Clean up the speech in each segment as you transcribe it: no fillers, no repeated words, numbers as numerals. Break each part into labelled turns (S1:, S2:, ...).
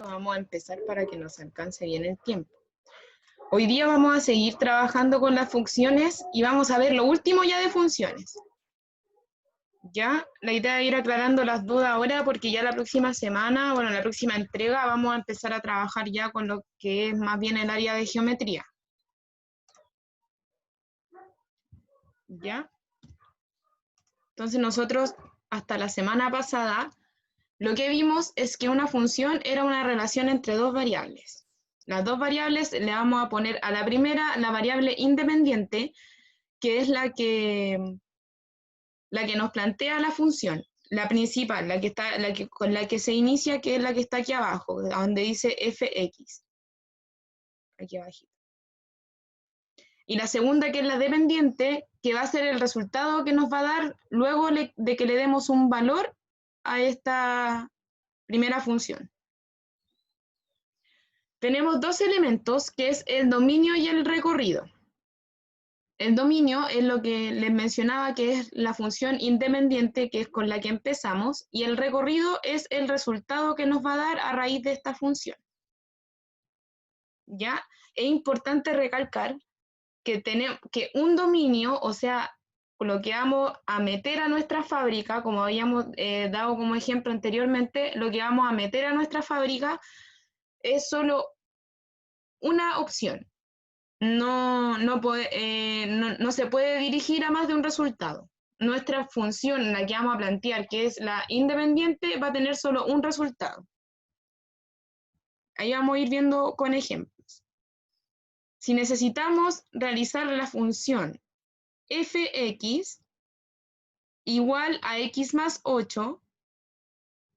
S1: Vamos a empezar para que nos alcance bien el tiempo. Hoy día vamos a seguir trabajando con las funciones y vamos a ver lo último ya de funciones. Ya, la idea es ir aclarando las dudas ahora porque ya la próxima semana, bueno, la próxima entrega vamos a empezar a trabajar ya con lo que es más bien el área de geometría. ¿Ya? Entonces nosotros hasta la semana pasada lo que vimos es que una función era una relación entre dos variables. Las dos variables le vamos a poner a la primera la variable independiente, que es la que nos plantea la función, la principal, con la que se inicia, que es la que está aquí abajo, donde dice fx. Aquí abajo. Y la segunda, que es la dependiente, que va a ser el resultado que nos va a dar luego de que le demos un valor a esta primera función. Tenemos dos elementos, que es el dominio y el recorrido. El dominio es lo que les mencionaba, que es la función independiente, que es con la que empezamos, y el recorrido es el resultado que nos va a dar a raíz de esta función. ¿Ya? Es importante recalcar que un dominio, o sea, lo que vamos a meter a nuestra fábrica, como habíamos dado como ejemplo anteriormente, lo que vamos a meter a nuestra fábrica es solo una opción. No se puede dirigir a más de un resultado. Nuestra función, la que vamos a plantear, que es la independiente, va a tener solo un resultado. Ahí vamos a ir viendo con ejemplos. Si necesitamos realizar la función fx igual a x más 8,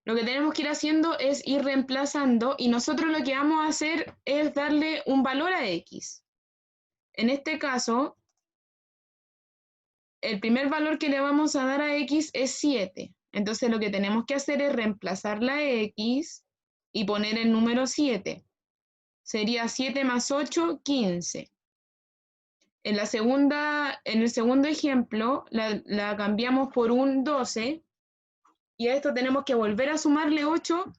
S1: lo que tenemos que ir haciendo es ir reemplazando, y nosotros lo que vamos a hacer es darle un valor a x. En este caso, el primer valor que le vamos a dar a x es 7. Entonces lo que tenemos que hacer es reemplazar la x y poner el número 7. Sería 7 más 8, 15. En el segundo ejemplo, la cambiamos por un 12, y a esto tenemos que volver a sumarle 8,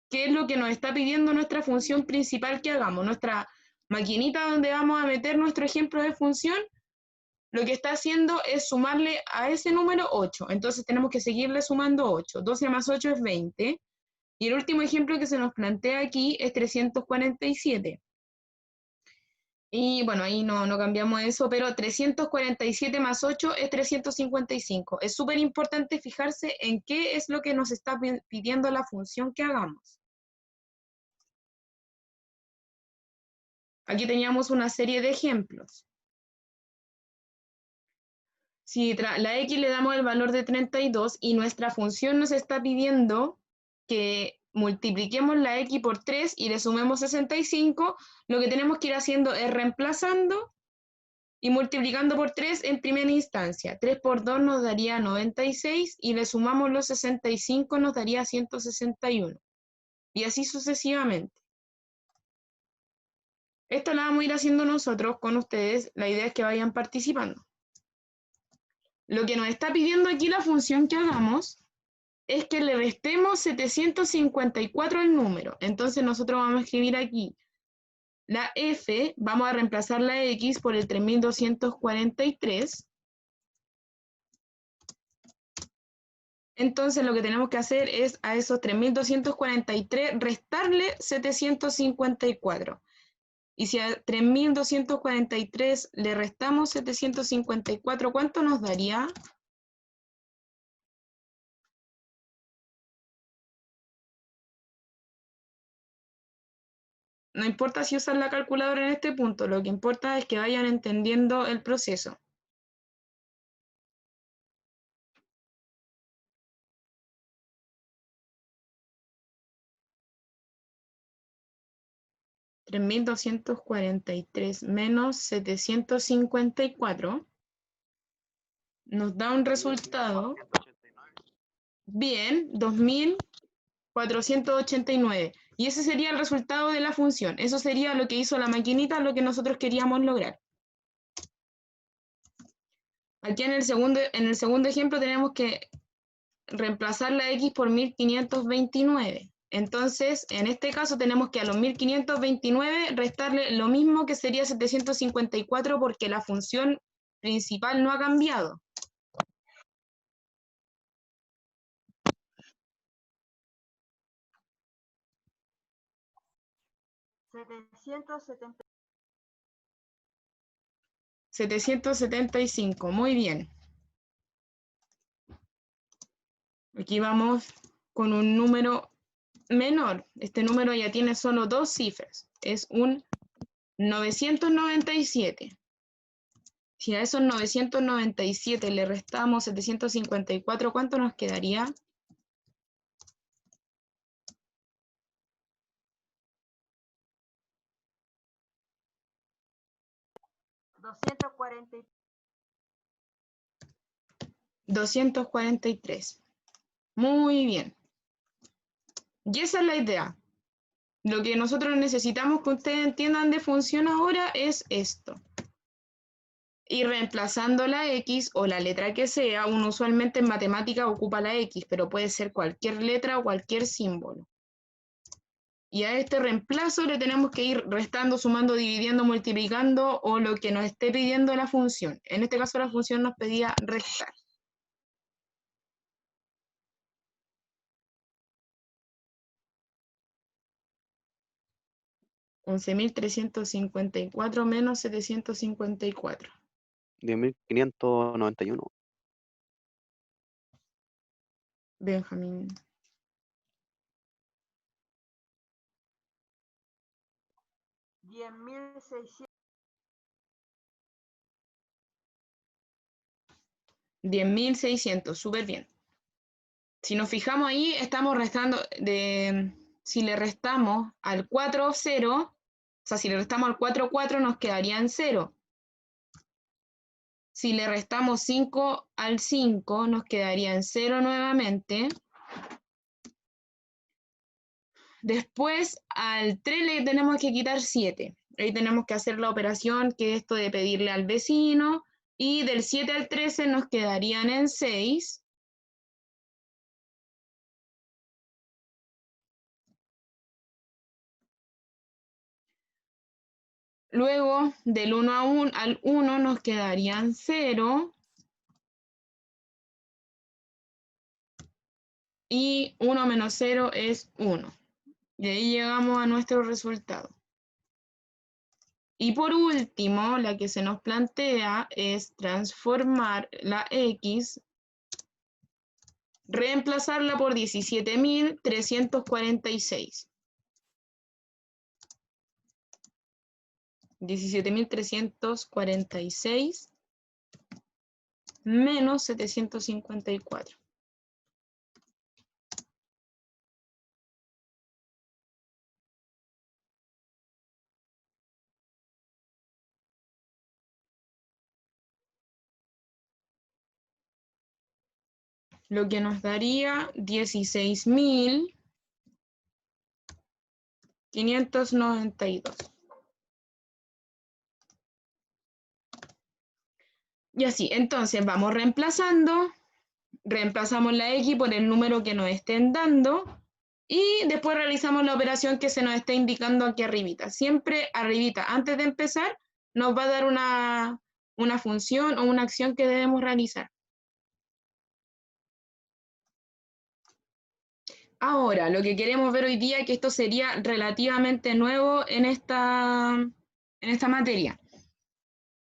S1: que es lo que nos está pidiendo nuestra función principal que hagamos. Nuestra maquinita donde vamos a meter nuestro ejemplo de función, lo que está haciendo es sumarle a ese número 8. Entonces tenemos que seguirle sumando 8. 12 más 8 es 20. Y el último ejemplo que se nos plantea aquí es 347. Y bueno, ahí no cambiamos eso, pero 347 más 8 es 355. Es súper importante fijarse en qué es lo que nos está pidiendo la función que hagamos. Aquí teníamos una serie de ejemplos. Si la x le damos el valor de 32 y nuestra función nos está pidiendo que multipliquemos la x por 3 y le sumemos 65, lo que tenemos que ir haciendo es reemplazando y multiplicando por 3 en primera instancia. 3 por 2 nos daría 96 y le sumamos los 65, nos daría 161. Y así sucesivamente. Esto lo vamos a ir haciendo nosotros con ustedes. La idea es que vayan participando. Lo que nos está pidiendo aquí la función que hagamos es que le restemos 754 al número. Entonces nosotros vamos a escribir aquí la f, vamos a reemplazar la x por el 3243. Entonces lo que tenemos que hacer es a esos 3243 restarle 754. Y si a 3243 le restamos 754, ¿cuánto nos daría? No importa si usan la calculadora en este punto, lo que importa es que vayan entendiendo el proceso. $3,243 menos 754 nos da un resultado. Bien, 2,489. Y ese sería el resultado de la función. Eso sería lo que hizo la maquinita, lo que nosotros queríamos lograr. Aquí en el segundo ejemplo tenemos que reemplazar la x por 1529. Entonces, en este caso tenemos que a los 1529 restarle lo mismo que sería 754 porque la función principal no ha cambiado.
S2: $770.
S1: 775, muy bien. Aquí vamos con un número menor. Este número ya tiene solo dos cifras. Es un 997. Si a esos 997 le restamos 754, ¿cuánto nos quedaría?
S2: 243.
S1: 243. Muy bien. Y esa es la idea. Lo que nosotros necesitamos que ustedes entiendan de función ahora es esto. Y reemplazando la X o la letra que sea, uno usualmente en matemática ocupa la X, pero puede ser cualquier letra o cualquier símbolo. Y a este reemplazo le tenemos que ir restando, sumando, dividiendo, multiplicando o lo que nos esté pidiendo la función. En este caso la función nos pedía restar. $11.354 menos 754.
S3: 10.591.
S1: Benjamín.
S2: 10.600.
S1: 10.600, súper bien. Si nos fijamos ahí, estamos restando, si le restamos al 4, 0, o sea, si le restamos al 4, 4, nos quedaría en 0. Si le restamos 5 al 5, nos quedaría en 0 nuevamente. Después, al 3 le tenemos que quitar 7. Ahí tenemos que hacer la operación, que es esto de pedirle al vecino. Y del 7 al 13 nos quedarían en 6. Luego, del 1 al 1 nos quedarían 0. Y 1 menos 0 es 1. Y ahí llegamos a nuestro resultado. Y por último, la que se nos plantea es transformar la X, reemplazarla por 17.346. 17.346 menos 754. Lo que nos daría 16.592. Y así, entonces vamos reemplazamos la X por el número que nos estén dando y después realizamos la operación que se nos está indicando aquí arribita. Siempre arribita, antes de empezar, nos va a dar una función o una acción que debemos realizar. Ahora, lo que queremos ver hoy día, que esto sería relativamente nuevo en esta materia.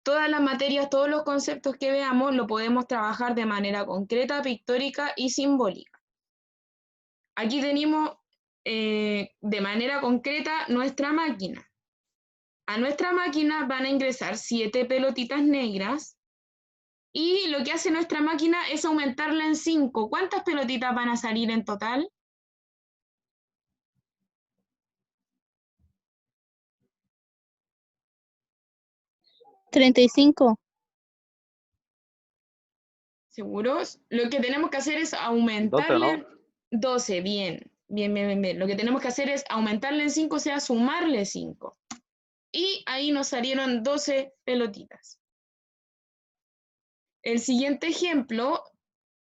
S1: Todas las materias, todos los conceptos que veamos, lo podemos trabajar de manera concreta, pictórica y simbólica. Aquí tenemos de manera concreta nuestra máquina. A nuestra máquina van a ingresar 7 pelotitas negras y lo que hace nuestra máquina es aumentarla en 5. ¿Cuántas pelotitas van a salir en total?
S4: 35.
S1: ¿Seguros? Lo que tenemos que hacer es aumentarle 12, bien. Lo que tenemos que hacer es aumentarle en 5, o sea, sumarle 5. Y ahí nos salieron 12 pelotitas. El siguiente ejemplo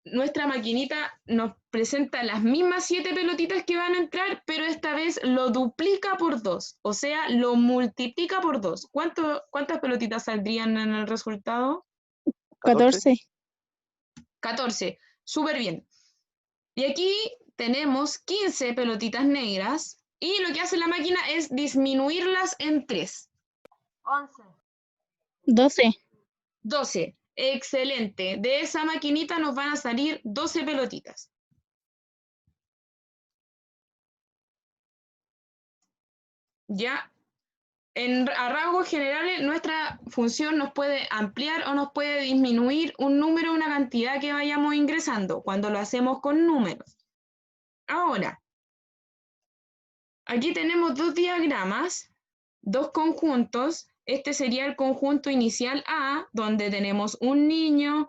S1: nuestra maquinita nos presenta las mismas 7 pelotitas que van a entrar, pero esta vez lo duplica por 2, o sea, lo multiplica por 2. ¿Cuántas pelotitas saldrían en el resultado?
S2: 14.
S1: 14, súper bien. Y aquí tenemos 15 pelotitas negras y lo que hace la máquina es disminuirlas en 3.
S2: 12.
S1: 12. Excelente. De esa maquinita nos van a salir 12 pelotitas. Ya, a rasgos generales, nuestra función nos puede ampliar o nos puede disminuir un número, una cantidad que vayamos ingresando cuando lo hacemos con números. Ahora, aquí tenemos dos diagramas, dos conjuntos. Este sería el conjunto inicial A, donde tenemos un niño,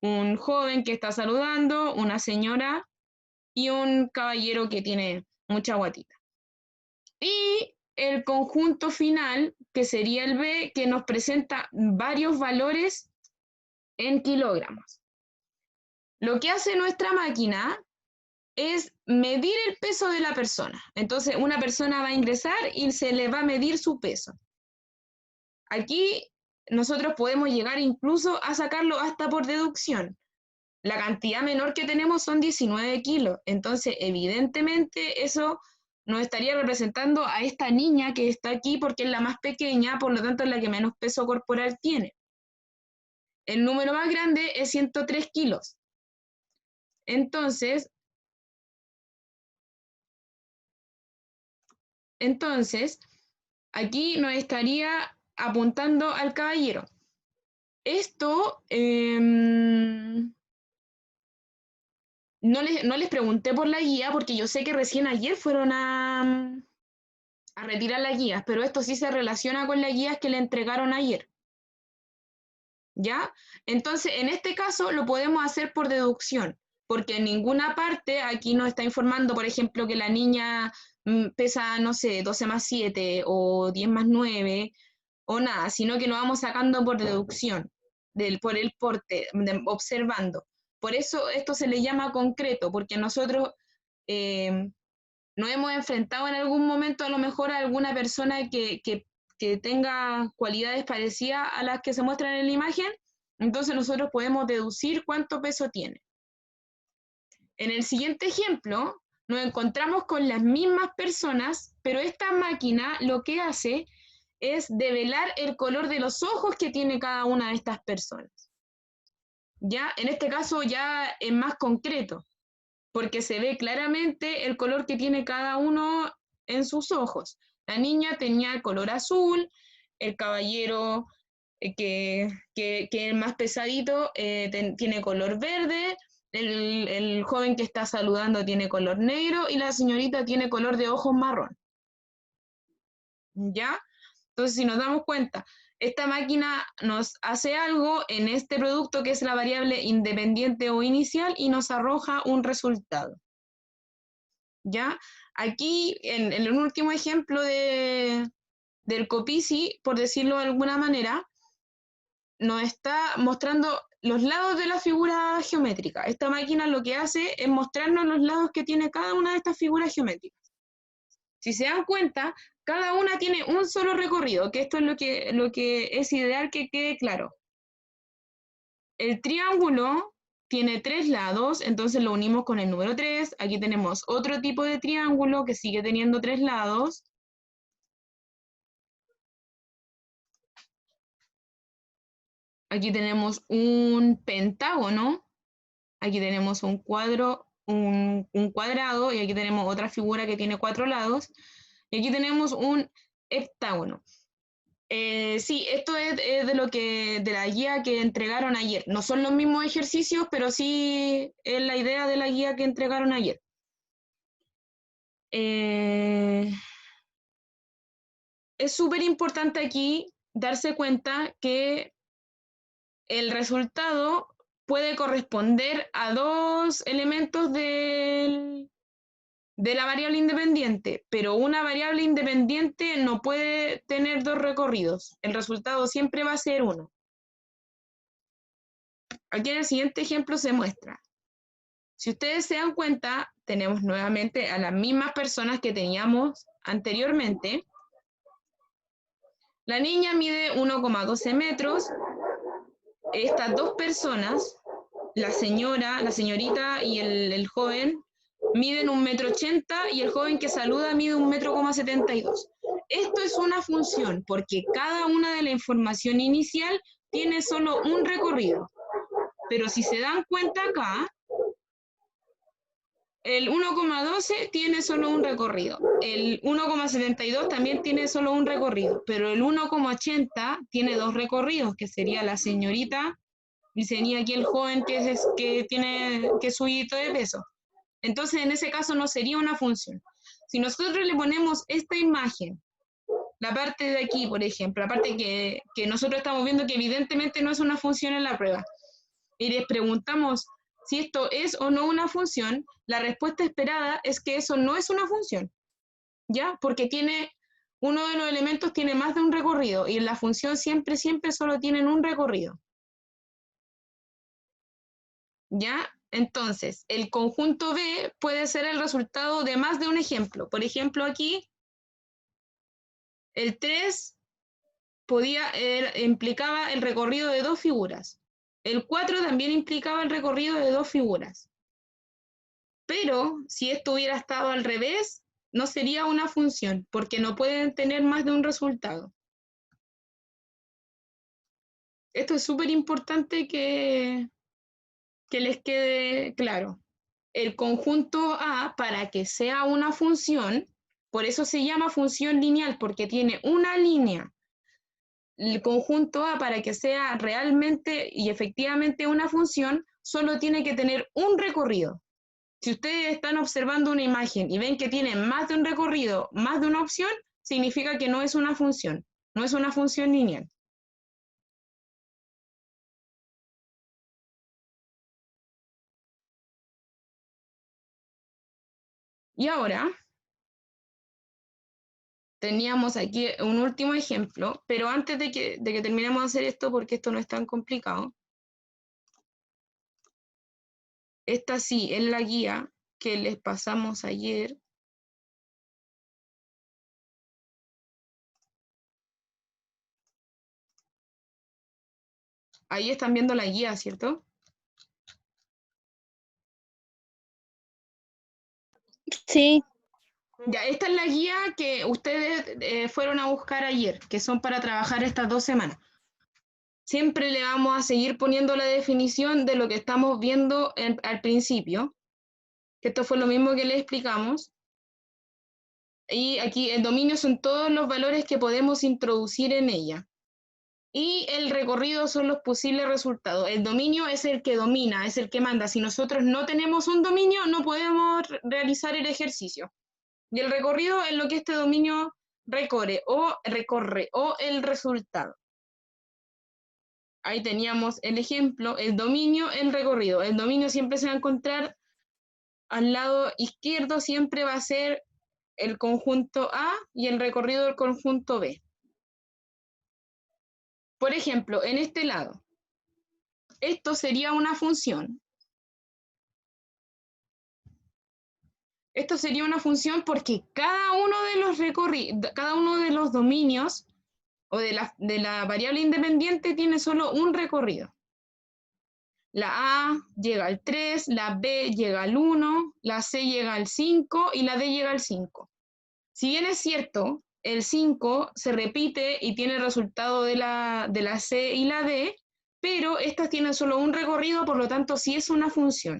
S1: un joven que está saludando, una señora y un caballero que tiene mucha guatita. Y el conjunto final, que sería el B, que nos presenta varios valores en kilogramos. Lo que hace nuestra máquina es medir el peso de la persona. Entonces, una persona va a ingresar y se le va a medir su peso. Aquí nosotros podemos llegar incluso a sacarlo hasta por deducción. La cantidad menor que tenemos son 19 kilos. Entonces, evidentemente, eso nos estaría representando a esta niña que está aquí porque es la más pequeña, por lo tanto es la que menos peso corporal tiene. El número más grande es 103 kilos. Entonces, aquí nos estaría apuntando al caballero. Esto no les pregunté por la guía porque yo sé que recién ayer fueron a retirar las guías, pero esto sí se relaciona con las guías que le entregaron ayer. ¿Ya? Entonces, en este caso lo podemos hacer por deducción, porque en ninguna parte aquí nos está informando, por ejemplo, que la niña pesa, no sé, 12 más 7 o 10 más 9 o nada, sino que lo vamos sacando por deducción, por el porte, observando. Por eso esto se le llama concreto, porque nosotros nos hemos enfrentado en algún momento a lo mejor a alguna persona que tenga cualidades parecidas a las que se muestran en la imagen, entonces nosotros podemos deducir cuánto peso tiene. En el siguiente ejemplo, nos encontramos con las mismas personas, pero esta máquina lo que hace es develar el color de los ojos que tiene cada una de estas personas. ¿Ya? En este caso ya es más concreto, porque se ve claramente el color que tiene cada uno en sus ojos. La niña tenía el color azul, el caballero que es más pesadito tiene color verde, el joven que está saludando tiene color negro y la señorita tiene color de ojos marrón. ¿Ya? Entonces, si nos damos cuenta, esta máquina nos hace algo en este producto que es la variable independiente o inicial y nos arroja un resultado. ¿Ya? Aquí, en el último ejemplo del Copici, por decirlo de alguna manera, nos está mostrando los lados de la figura geométrica. Esta máquina lo que hace es mostrarnos los lados que tiene cada una de estas figuras geométricas. Si se dan cuenta, cada una tiene un solo recorrido, que esto es lo que es ideal que quede claro. El triángulo tiene 3 lados, entonces lo unimos con el número 3. Aquí tenemos otro tipo de triángulo que sigue teniendo 3 lados. Aquí tenemos un pentágono. Aquí tenemos un cuadrado, y aquí tenemos otra figura que tiene 4 lados. Y aquí tenemos un heptágono. Sí, esto es de la guía que entregaron ayer. No son los mismos ejercicios, pero sí es la idea de la guía que entregaron ayer. Es súper importante aquí darse cuenta que el resultado puede corresponder a dos elementos de la variable independiente, pero una variable independiente no puede tener dos recorridos. El resultado siempre va a ser uno. Aquí en el siguiente ejemplo se muestra. Si ustedes se dan cuenta, tenemos nuevamente a las mismas personas que teníamos anteriormente. La niña mide 1,12 metros. Estas dos personas, la señorita y el joven, miden 1,80 m y el joven que saluda mide 1,72 m. Esto es una función porque cada una de la información inicial tiene solo un recorrido. Pero si se dan cuenta acá, el 1,12 tiene solo un recorrido. El 1,72 también tiene solo un recorrido, pero el 1,80 tiene dos recorridos, que sería la señorita y sería aquí el joven que tiene que subidito de peso. Entonces, en ese caso no sería una función. Si nosotros le ponemos esta imagen, la parte de aquí, por ejemplo, la parte que nosotros estamos viendo que evidentemente no es una función en la prueba, y les preguntamos si esto es o no una función, la respuesta esperada es que eso no es una función, ¿ya? Porque uno de los elementos tiene más de un recorrido y en la función siempre solo tienen un recorrido. ¿Ya? Entonces, el conjunto B puede ser el resultado de más de un ejemplo. Por ejemplo, aquí, el 3 implicaba el recorrido de dos figuras. El 4 también implicaba el recorrido de dos figuras. Pero si esto hubiera estado al revés, no sería una función, porque no pueden tener más de un resultado. Esto es súper importante que les quede claro. El conjunto A, para que sea una función, por eso se llama función lineal, porque tiene una línea. El conjunto A, para que sea realmente y efectivamente una función, solo tiene que tener un recorrido. Si ustedes están observando una imagen y ven que tiene más de un recorrido, más de una opción, significa que no es una función, no es una función lineal. Y ahora teníamos aquí un último ejemplo, pero antes de que terminemos de hacer esto, porque esto no es tan complicado, esta sí es la guía que les pasamos ayer. Ahí están viendo la guía, ¿cierto?
S2: Sí.
S1: Ya, esta es la guía que ustedes fueron a buscar ayer, que son para trabajar estas 2 semanas. Siempre le vamos a seguir poniendo la definición de lo que estamos viendo al principio, que esto fue lo mismo que le explicamos. Y aquí el dominio son todos los valores que podemos introducir en ella. Y el recorrido son los posibles resultados. El dominio es el que domina, es el que manda. Si nosotros no tenemos un dominio, no podemos realizar el ejercicio. Y el recorrido es lo que este dominio recorre o el resultado. Ahí teníamos el ejemplo, el dominio, el recorrido. El dominio siempre se va a encontrar al lado izquierdo, siempre va a ser el conjunto A y el recorrido del conjunto B. Por ejemplo, en este lado, esto sería una función. Esto sería una función porque cada uno de los dominios o de la variable independiente tiene solo un recorrido. La A llega al 3, la B llega al 1, la C llega al 5 y la D llega al 5. Si bien es cierto, el 5 se repite y tiene el resultado de la C y la D, pero estas tienen solo un recorrido, por lo tanto sí es una función.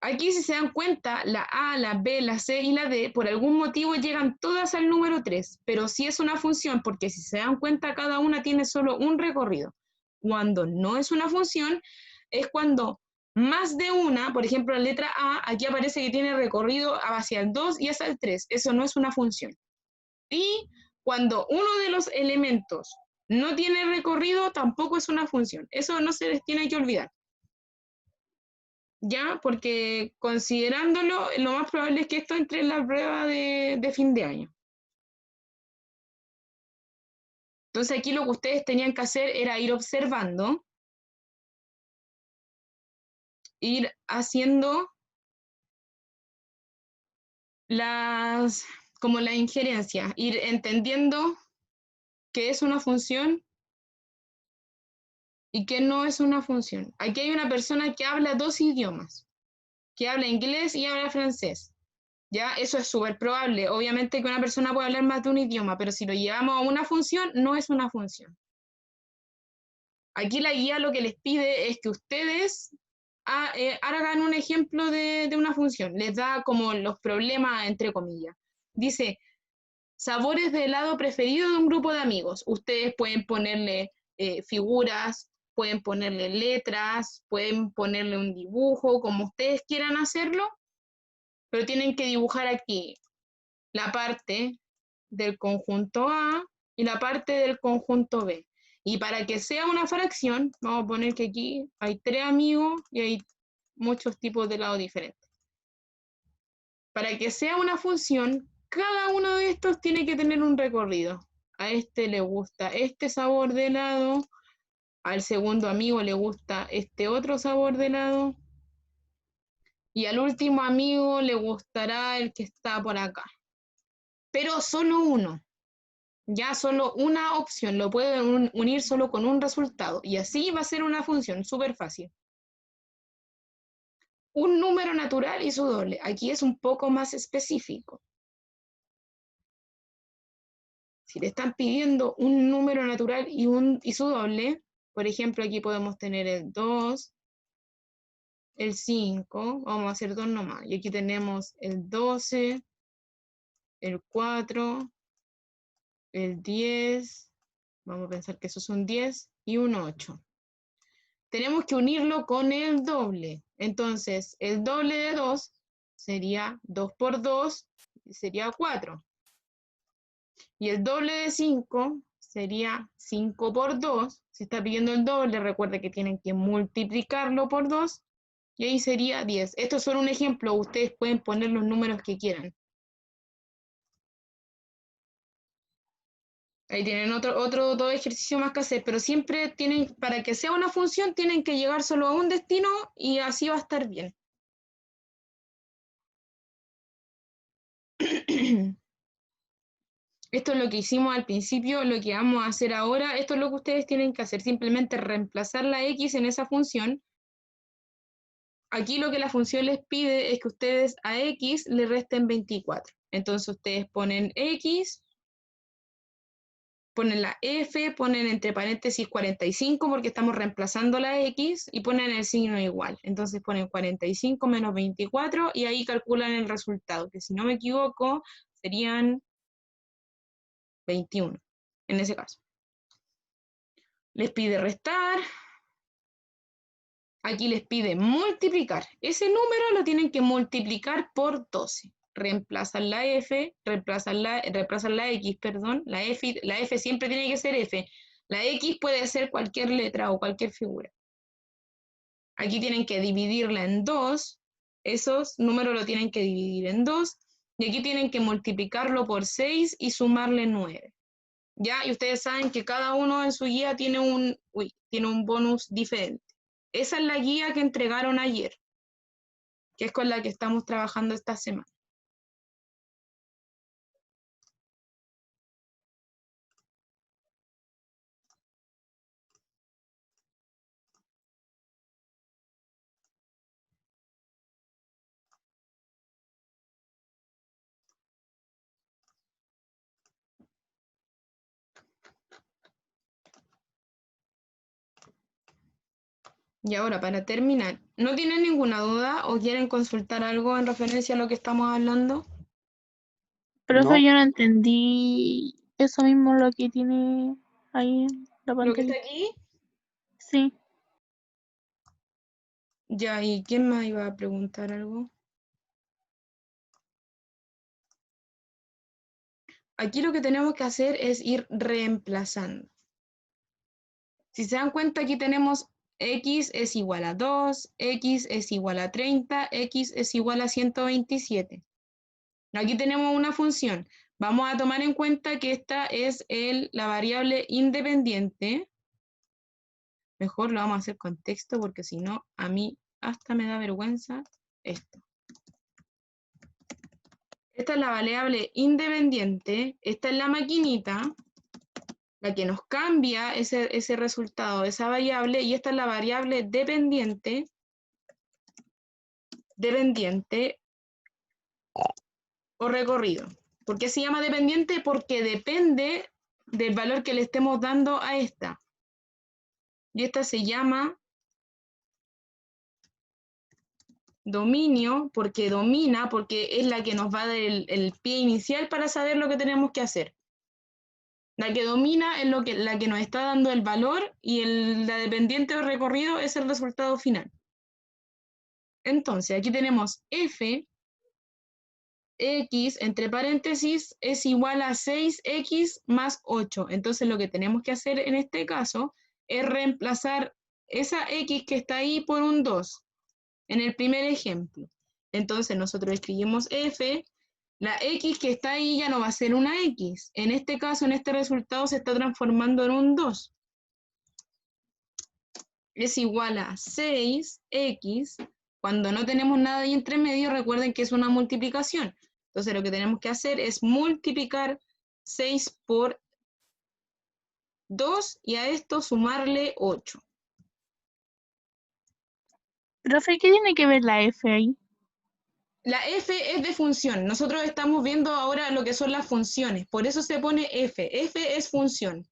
S1: Aquí, si se dan cuenta, la A, la B, la C y la D, por algún motivo llegan todas al número 3, pero sí es una función porque si se dan cuenta, cada una tiene solo un recorrido. Cuando no es una función, es cuando más de una, por ejemplo, la letra A, aquí aparece que tiene recorrido hacia el 2 y hacia el 3. Eso no es una función. Y cuando uno de los elementos no tiene recorrido, tampoco es una función. Eso no se les tiene que olvidar. ¿Ya? Porque considerándolo, lo más probable es que esto entre en la prueba de fin de año. Entonces aquí lo que ustedes tenían que hacer era ir observando ir haciendo como la injerencia, ir entendiendo qué es una función y qué no es una función. Aquí hay una persona que habla 2 idiomas, que habla inglés y habla francés. Ya, eso es súper probable. Obviamente que una persona puede hablar más de un idioma, pero si lo llevamos a una función, no es una función. Aquí la guía lo que les pide es que ustedes hagan un ejemplo de una función. Les da como los problemas, entre comillas. Dice, sabores de helado preferido de un grupo de amigos. Ustedes pueden ponerle figuras, pueden ponerle letras, pueden ponerle un dibujo, como ustedes quieran hacerlo, pero tienen que dibujar aquí la parte del conjunto A y la parte del conjunto B. Y para que sea una fracción, vamos a poner que aquí hay 3 amigos y hay muchos tipos de helado diferentes. Para que sea una función, cada uno de estos tiene que tener un recorrido. A este le gusta este sabor de helado, al segundo amigo le gusta este otro sabor de helado, y al último amigo le gustará el que está por acá. Pero solo uno. Ya solo una opción, lo pueden unir solo con un resultado, y así va a ser una función súper fácil. Un número natural y su doble. Aquí es un poco más específico. Si le están pidiendo un número natural y su doble, por ejemplo, aquí podemos tener el 2, el 5, vamos a hacer 2 nomás, y aquí tenemos el 12, el 4, el 10, vamos a pensar que eso es un 10 y un 8. Tenemos que unirlo con el doble. Entonces, el doble de 2 sería 2 por 2, sería 4. Y el doble de 5 sería 5 por 2. Si está pidiendo el doble, recuerda que tienen que multiplicarlo por 2. Y ahí sería 10. Esto es solo un ejemplo. Ustedes pueden poner los números que quieran. Ahí tienen otro dos ejercicios más que hacer, pero siempre tienen, para que sea una función, tienen que llegar solo a un destino y así va a estar bien. Esto es lo que hicimos al principio, lo que vamos a hacer ahora, esto es lo que ustedes tienen que hacer, simplemente reemplazar la x en esa función. Aquí lo que la función les pide es que ustedes a x le resten 24. Entonces ustedes ponen x, ponen la f, ponen entre paréntesis 45 porque estamos reemplazando la x y ponen el signo igual. Entonces ponen 45 menos 24 y ahí calculan el resultado, que si no me equivoco serían 21 en ese caso. Les pide restar, aquí les pide multiplicar. Ese número lo tienen que multiplicar por 12. Reemplazan la f, reemplazan la x, perdón, la f siempre tiene que ser f. La x puede ser cualquier letra o cualquier figura. Aquí tienen que dividirla en 2, esos números lo tienen que dividir en 2, y aquí tienen que multiplicarlo por 6 y sumarle 9. ¿Ya? Y ustedes saben que cada uno en su guía tiene un bonus diferente. Esa es la guía que entregaron ayer, que es con la que estamos trabajando esta semana. Y ahora, para terminar, ¿no tienen ninguna duda o quieren consultar algo en referencia a lo que estamos hablando?
S2: Pero eso
S3: No,
S2: yo no entendí eso mismo lo que tiene ahí en la
S1: ¿Lo que está
S2: pantalla.
S1: aquí?
S2: Sí,
S1: Ya, ¿y quién más iba a preguntar algo? Aquí lo que tenemos que hacer es ir reemplazando. Si se dan cuenta, aquí tenemos x es igual a 2, x es igual a 30, x es igual a 127. Aquí tenemos una función. Vamos a tomar en cuenta que esta es la variable independiente. Mejor lo vamos a hacer con texto porque si no, a mí hasta me da vergüenza esto. Esta es la variable independiente, esta es la maquinita, la que nos cambia ese resultado de esa variable, y esta es la variable dependiente o recorrido. ¿Por qué se llama dependiente? Porque depende del valor que le estemos dando a esta. Y esta se llama dominio, porque domina, porque es la que nos va a dar el pie inicial para saber lo que tenemos que hacer. La que domina es la que nos está dando el valor, y la dependiente o recorrido es el resultado final. Entonces, aquí tenemos f, x, entre paréntesis, es igual a 6x más 8. Entonces, lo que tenemos que hacer en este caso es reemplazar esa x que está ahí por un 2, en el primer ejemplo. Entonces, nosotros escribimos f, la x que está ahí ya no va a ser una x. En este caso, en este resultado, se está transformando en un 2. Es igual a 6x. Cuando no tenemos nada ahí entre medio, recuerden que es una multiplicación. Entonces, lo que tenemos que hacer es multiplicar 6 por 2 y a esto sumarle 8.
S2: Profe, ¿qué tiene que ver la F ahí?
S1: La f es de función. Nosotros estamos viendo ahora lo que son las funciones. Por eso se pone f. F es función.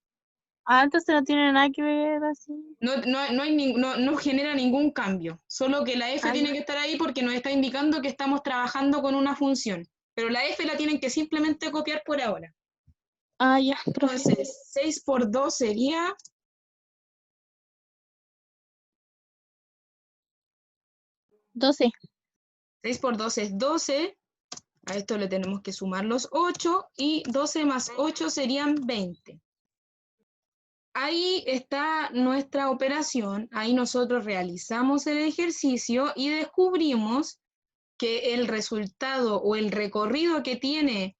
S2: Ah, entonces no tiene nada que ver así.
S1: No genera ningún cambio. Solo que la f
S2: Ah,
S1: tiene
S2: ya.
S1: que estar ahí porque nos está indicando que estamos trabajando con una función. Pero la f la tienen que simplemente copiar por ahora.
S2: Ah, ya, profe.
S1: Entonces, 6 por 2 sería
S2: 12.
S1: 6 por 2 es 12. A esto le tenemos que sumar los 8. Y 12 más 8 serían 20. Ahí está nuestra operación. Ahí nosotros realizamos el ejercicio y descubrimos que el resultado o el recorrido que tiene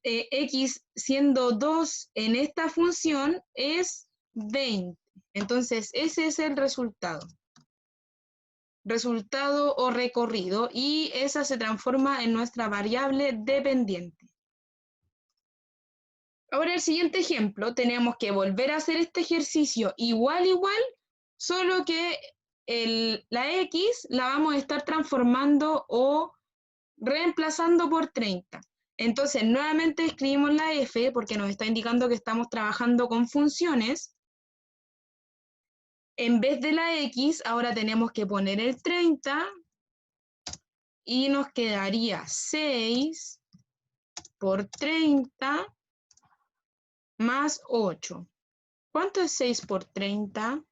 S1: x siendo 2 en esta función es 20. Entonces, ese es el resultado. Resultado o recorrido, y esa se transforma en nuestra variable dependiente. Ahora, el siguiente ejemplo, tenemos que volver a hacer este ejercicio igual, solo que la x la vamos a estar transformando o reemplazando por 30. Entonces, nuevamente escribimos la f porque nos está indicando que estamos trabajando con funciones. En vez de la x, ahora tenemos que poner el 30 y nos quedaría 6 por 30 más 8. ¿Cuánto es 6 por 30?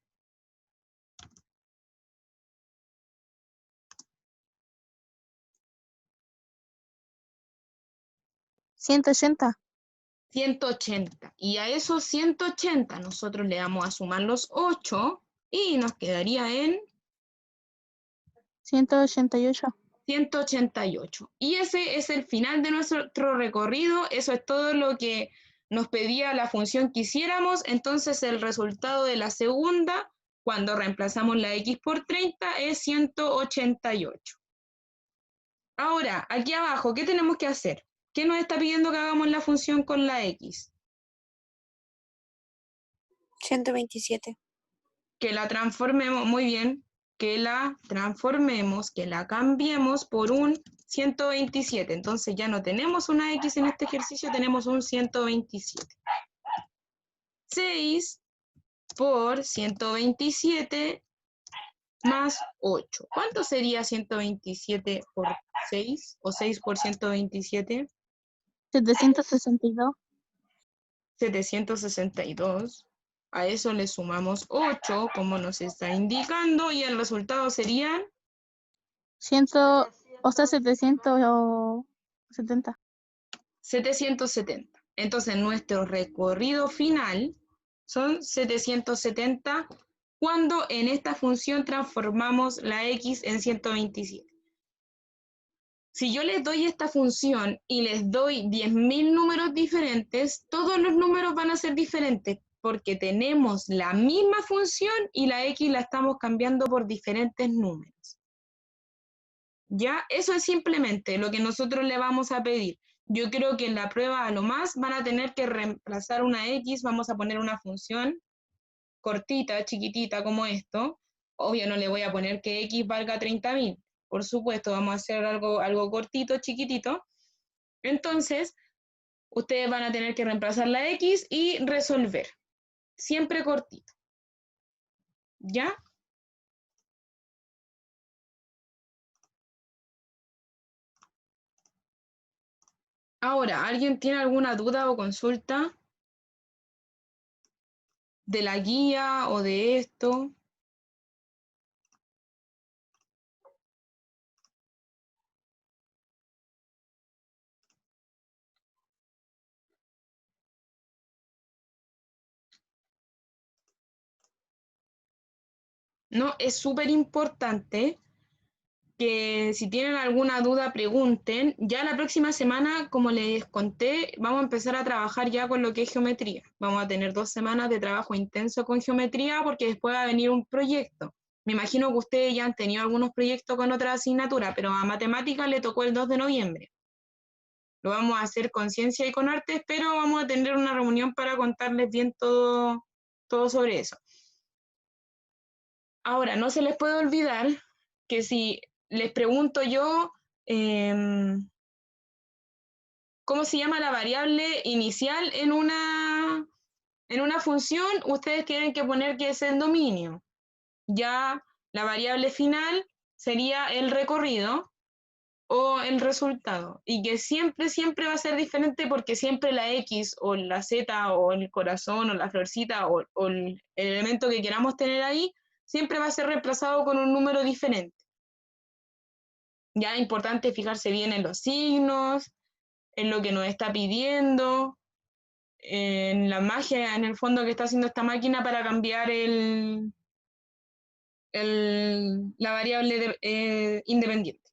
S2: 180.
S1: 180. Y a esos 180 nosotros le vamos a sumar los 8 y nos quedaría en
S2: 188.
S1: 188. Y ese es el final de nuestro recorrido. Eso es todo lo que nos pedía la función que hiciéramos. Entonces, el resultado de la segunda, cuando reemplazamos la x por 30, es 188. Ahora, aquí abajo, ¿qué tenemos que hacer? ¿Qué nos está pidiendo que hagamos la función con la x?
S3: 127.
S1: Que la transformemos, muy bien, que la transformemos, que la cambiemos por un 127. Entonces ya no tenemos una x en este ejercicio, tenemos un 127. 6 por 127 más 8. ¿Cuánto sería 127 por 6? ¿O 6 por 127?
S2: 762.
S1: 762. A eso le sumamos 8, como nos está indicando, y el resultado serían
S2: 100, o sea, 770.
S1: 770. Entonces, nuestro recorrido final son 770 cuando en esta función transformamos la x en 127. Si yo les doy esta función y les doy 10.000 números diferentes, todos los números van a ser diferentes. porque tenemos la misma función y la x la estamos cambiando por diferentes números. ¿Ya? Eso es simplemente lo que nosotros le vamos a pedir. Yo creo que en la prueba a lo más van a tener que reemplazar una x, vamos a poner una función cortita, chiquitita como esto. Obvio no le voy a poner que x valga 30.000. Por supuesto, vamos a hacer algo cortito, chiquitito. Entonces, ustedes van a tener que reemplazar la x y resolver. Siempre cortito. ¿Ya? Ahora, ¿alguien tiene alguna duda o consulta de la guía o de esto? No, es súper importante que si tienen alguna duda pregunten. Ya la próxima semana, como les conté, vamos a empezar a trabajar ya con lo que es geometría. Vamos a tener 2 semanas de trabajo intenso con geometría porque después va a venir un proyecto. Me imagino que ustedes ya han tenido algunos proyectos con otra asignatura, pero a matemáticas le tocó el 2 de noviembre. Lo vamos a hacer con ciencia y con artes, pero vamos a tener una reunión para contarles bien todo sobre eso. Ahora, no se les puede olvidar que si les pregunto yo, ¿cómo se llama la variable inicial en una función? Ustedes tienen que poner que es el dominio. Ya la variable final sería el recorrido o el resultado. Y que siempre, siempre va a ser diferente porque siempre la X o la Z o el corazón o la florcita o el elemento que queramos tener ahí, siempre va a ser reemplazado con un número diferente. Ya es importante fijarse bien en los signos, en lo que nos está pidiendo, en la magia en el fondo que está haciendo esta máquina para cambiar la variable independiente.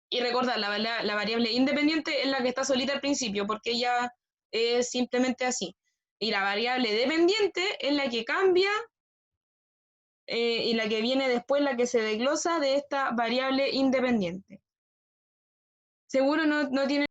S1: Y recordar, la variable independiente es la que está solita al principio, porque ella es simplemente así. Y la variable dependiente es la que cambia y la que viene después, la que se desglosa de esta variable independiente. Seguro no tiene